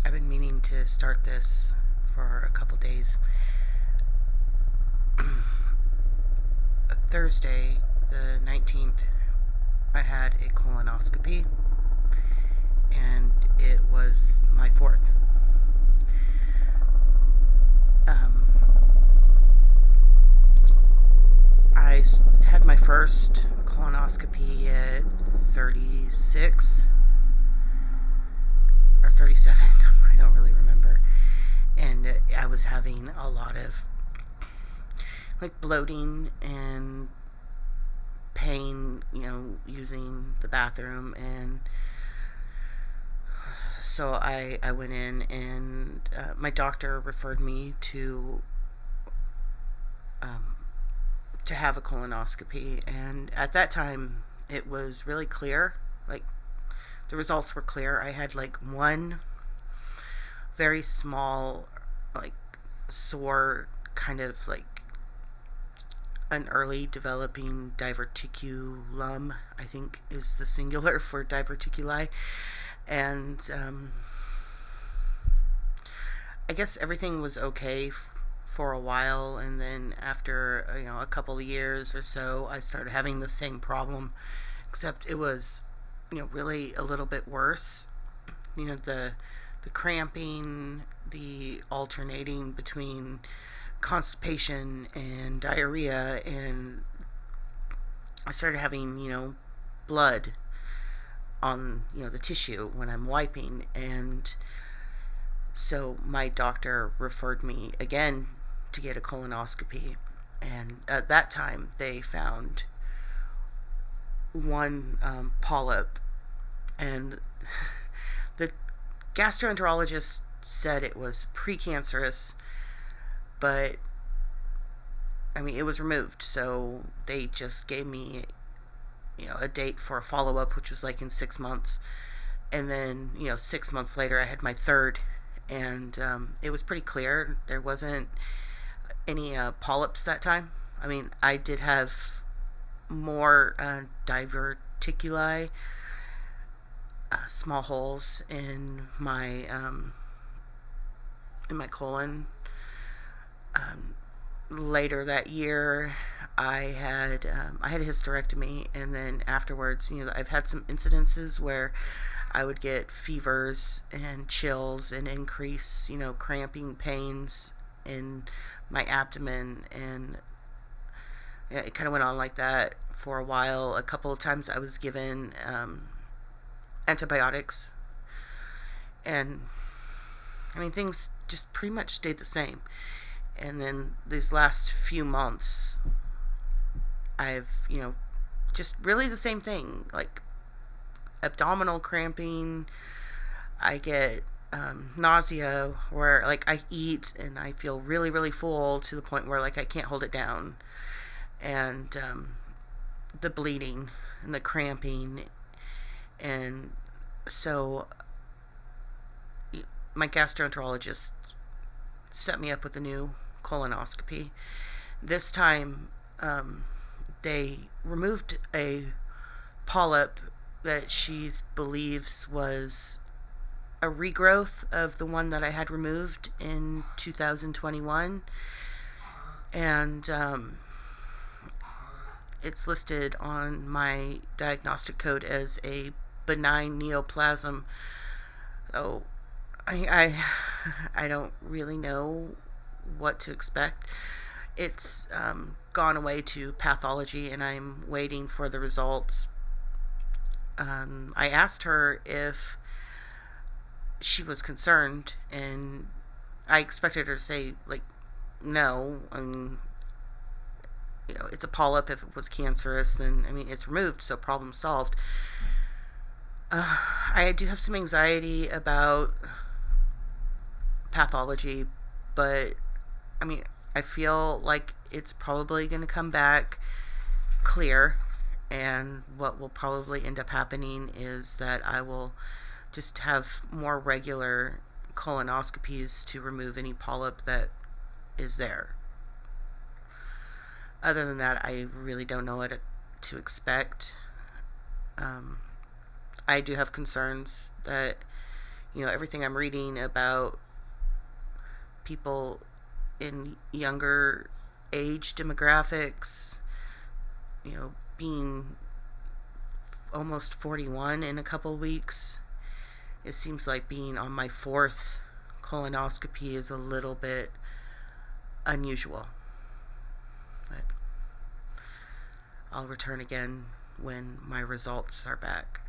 I've been meaning to start this for a couple days. Thursday, the 19th, I had a colonoscopy, and it was my fourth. I had my first colonoscopy at 36 or 37, I don't really remember. And I was having a lot of bloating and pain, using the bathroom. And so I went in, and my doctor referred me um, to have a colonoscopy. And at that time, it was really clear. Like, the results were clear. I had one very small, like, sore, kind of an early developing diverticulum, I think is the singular for diverticuli. And I guess everything was okay for a while, and then after a couple of years or so, I started having the same problem, except it was really a little bit worse. The cramping, the alternating between constipation and diarrhea, and I started having blood on the tissue when I'm wiping. And so my doctor referred me again to get a colonoscopy, and at that time they found one polyp, and the gastroenterologist said it was precancerous, but I mean, it was removed, so they just gave me a date for a follow-up, which was in 6 months. And then 6 months later I had my third, and it was pretty clear there wasn't any polyps that time. I mean, I did have more diverticuli, small holes in my colon. Later that year, I had a hysterectomy, and then afterwards, I've had some incidences where I would get fevers and chills and increase, cramping pains in my abdomen. And yeah, it kind of went on like that for a while. A couple of times I was given antibiotics, and I mean, things just pretty much stayed the same. And then these last few months, I've, just really the same thing, like abdominal cramping. I get nausea where I eat and I feel really, really full to the point where I can't hold it down. And the bleeding and the cramping. And so my gastroenterologist set me up with a new colonoscopy. This time, they removed a polyp that she believes was a regrowth of the one that I had removed in 2021. And it's listed on my diagnostic code as a benign neoplasm. Oh, I don't really know what to expect. It's gone away to pathology, and I'm waiting for the results. I asked her if she was concerned, and I expected her to say no. I mean, it's a polyp. If it was cancerous, then I mean it's removed, so problem solved. I do have some anxiety about pathology, but I mean, I feel like it's probably going to come back clear, and what will probably end up happening is that I will just have more regular colonoscopies to remove any polyp that is there. Other than that, I really don't know what to expect. I do have concerns that everything I'm reading about people in younger age demographics, being almost 41 in a couple weeks. It seems like being on my fourth colonoscopy is a little bit unusual. But I'll return again when my results are back.